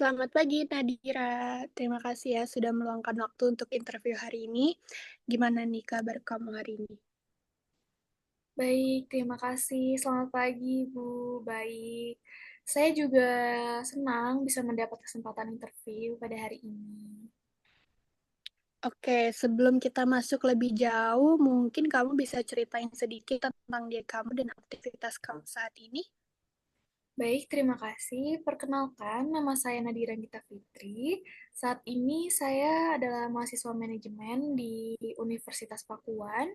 Selamat pagi Nadira, terima kasih ya sudah meluangkan waktu untuk interview hari ini. Gimana nih kabar kamu hari ini? Baik, terima kasih. Selamat pagi, Bu. Baik. Saya juga senang bisa mendapat kesempatan interview pada hari ini. Oke, sebelum kita masuk lebih jauh, mungkin kamu bisa ceritain sedikit tentang diri kamu dan aktivitas kamu saat ini? Baik, terima kasih. Perkenalkan, nama saya Nadira Gita Fitri. Saat ini saya adalah mahasiswa manajemen di Universitas Pakuan,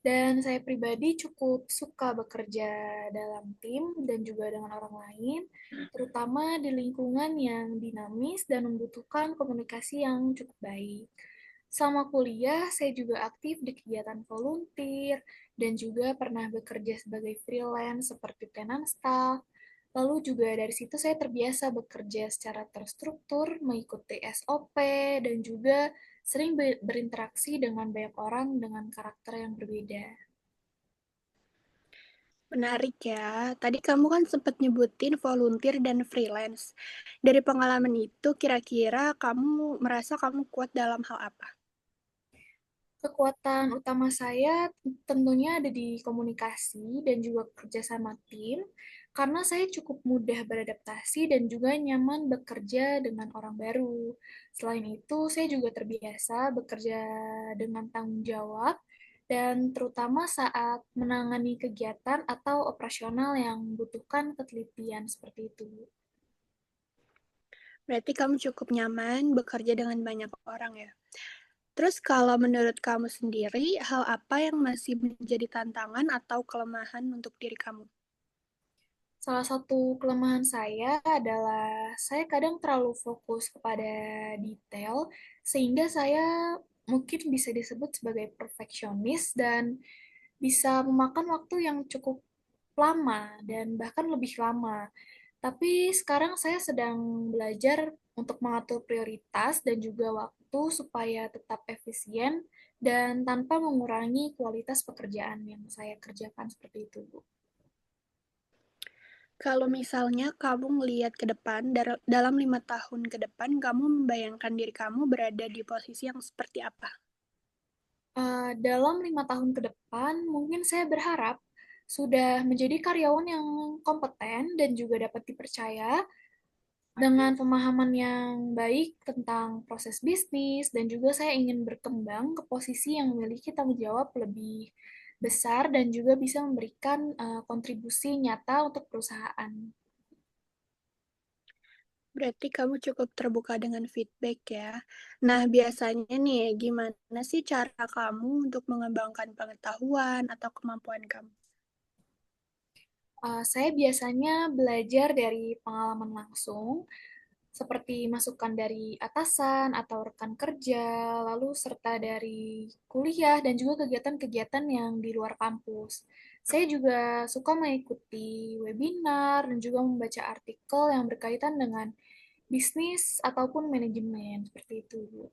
dan saya pribadi cukup suka bekerja dalam tim dan juga dengan orang lain, terutama di lingkungan yang dinamis dan membutuhkan komunikasi yang cukup baik. Selama kuliah, saya juga aktif di kegiatan volunteer dan juga pernah bekerja sebagai freelance seperti tenant staff. Lalu juga dari situ saya terbiasa bekerja secara terstruktur, mengikuti SOP, dan juga sering berinteraksi dengan banyak orang dengan karakter yang berbeda. Menarik ya, tadi kamu kan sempat nyebutin volunteer dan freelance. Dari pengalaman itu, kira-kira kamu merasa kamu kuat dalam hal apa? Kekuatan utama saya tentunya ada di komunikasi dan juga kerja sama tim, karena saya cukup mudah beradaptasi dan juga nyaman bekerja dengan orang baru. Selain itu, saya juga terbiasa bekerja dengan tanggung jawab, dan terutama saat menangani kegiatan atau operasional yang membutuhkan ketelitian seperti itu. Berarti kamu cukup nyaman bekerja dengan banyak orang ya? Terus kalau menurut kamu sendiri, hal apa yang masih menjadi tantangan atau kelemahan untuk diri kamu? Salah satu kelemahan saya adalah saya kadang terlalu fokus kepada detail, sehingga saya mungkin bisa disebut sebagai perfeksionis dan bisa memakan waktu yang cukup lama dan bahkan lebih lama. Tapi sekarang saya sedang belajar untuk mengatur prioritas dan juga waktu supaya tetap efisien dan tanpa mengurangi kualitas pekerjaan yang saya kerjakan seperti itu, Bu. Kalau misalnya kamu melihat ke depan, dalam 5 tahun ke depan, kamu membayangkan diri kamu berada di posisi yang seperti apa? Dalam 5 tahun ke depan, mungkin saya berharap sudah menjadi karyawan yang kompeten dan juga dapat dipercaya dengan pemahaman yang baik tentang proses bisnis, dan juga saya ingin berkembang ke posisi yang memiliki tanggung jawab lebih besar dan juga bisa memberikan kontribusi nyata untuk perusahaan. Berarti kamu cukup terbuka dengan feedback ya. Nah, biasanya nih, gimana sih cara kamu untuk mengembangkan pengetahuan atau kemampuan kamu? Saya biasanya belajar dari pengalaman langsung, seperti masukan dari atasan atau rekan kerja, lalu serta dari kuliah dan juga kegiatan-kegiatan yang di luar kampus. Saya juga suka mengikuti webinar dan juga membaca artikel yang berkaitan dengan bisnis ataupun manajemen, seperti itu, Bu.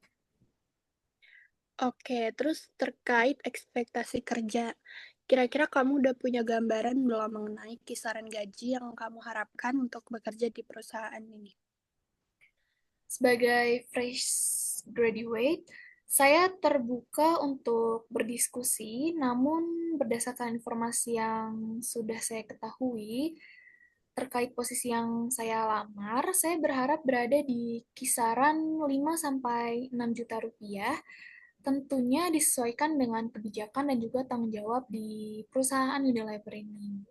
Oke, terus terkait ekspektasi kerja, kira-kira kamu udah punya gambaran belum mengenai kisaran gaji yang kamu harapkan untuk bekerja di perusahaan ini? Sebagai fresh graduate, saya terbuka untuk berdiskusi, namun berdasarkan informasi yang sudah saya ketahui terkait posisi yang saya lamar, saya berharap berada di kisaran 5 sampai 6 juta rupiah, tentunya disesuaikan dengan kebijakan dan juga tanggung jawab di perusahaan Unilever ini.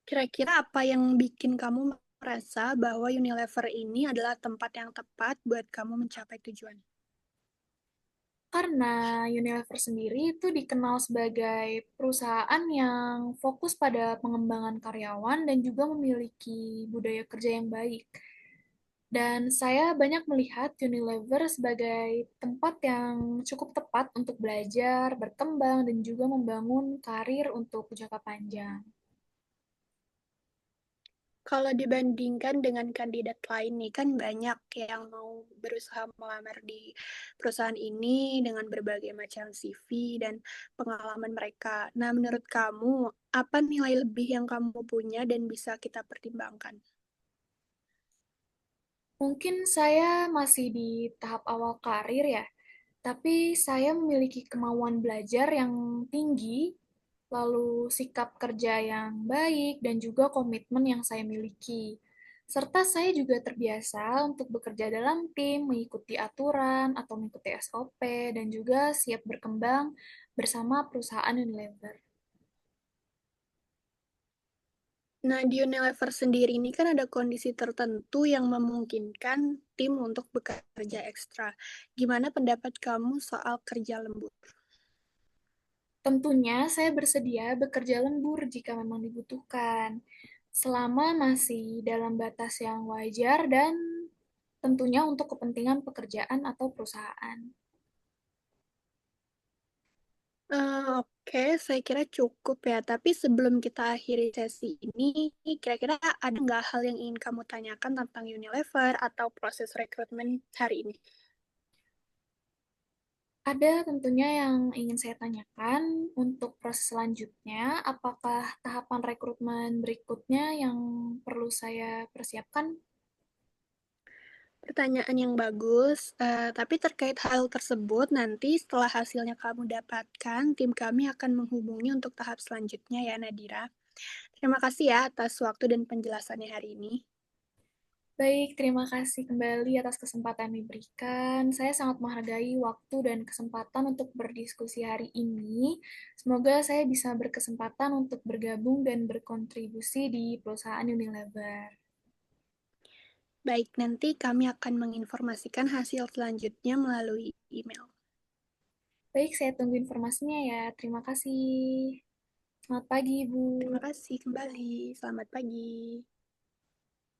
Kira-kira apa yang bikin kamu merasa bahwa Unilever ini adalah tempat yang tepat buat kamu mencapai tujuan? Karena Unilever sendiri itu dikenal sebagai perusahaan yang fokus pada pengembangan karyawan dan juga memiliki budaya kerja yang baik. Dan saya banyak melihat Unilever sebagai tempat yang cukup tepat untuk belajar, berkembang, dan juga membangun karir untuk jangka panjang. Kalau dibandingkan dengan kandidat lain nih, kan banyak yang mau berusaha melamar di perusahaan ini dengan berbagai macam CV dan pengalaman mereka. Nah, menurut kamu, apa nilai lebih yang kamu punya dan bisa kita pertimbangkan? Mungkin saya masih di tahap awal karir ya, tapi saya memiliki kemauan belajar yang tinggi, lalu sikap kerja yang baik, dan juga komitmen yang saya miliki. Serta saya juga terbiasa untuk bekerja dalam tim, mengikuti aturan atau mengikuti SOP, dan juga siap berkembang bersama perusahaan Unilever. Nah, di Unilever sendiri ini kan ada kondisi tertentu yang memungkinkan tim untuk bekerja ekstra. Gimana pendapat kamu soal kerja lembur? Tentunya saya bersedia bekerja lembur jika memang dibutuhkan, selama masih dalam batas yang wajar dan tentunya untuk kepentingan pekerjaan atau perusahaan. Oke, saya kira cukup ya. Tapi sebelum kita akhiri sesi ini, kira-kira ada nggak hal yang ingin kamu tanyakan tentang Unilever atau proses rekrutmen hari ini? Ada tentunya yang ingin saya tanyakan untuk proses selanjutnya, apakah tahapan rekrutmen berikutnya yang perlu saya persiapkan? Pertanyaan yang bagus, tapi terkait hal tersebut, nanti setelah hasilnya kamu dapatkan, tim kami akan menghubungi untuk tahap selanjutnya ya, Nadira. Terima kasih ya atas waktu dan penjelasannya hari ini. Baik, terima kasih kembali atas kesempatan yang diberikan. Saya sangat menghargai waktu dan kesempatan untuk berdiskusi hari ini. Semoga saya bisa berkesempatan untuk bergabung dan berkontribusi di perusahaan Unilever. Baik, nanti kami akan menginformasikan hasil selanjutnya melalui email. Baik, saya tunggu informasinya ya. Terima kasih. Selamat pagi, Ibu. Terima kasih kembali. Selamat pagi.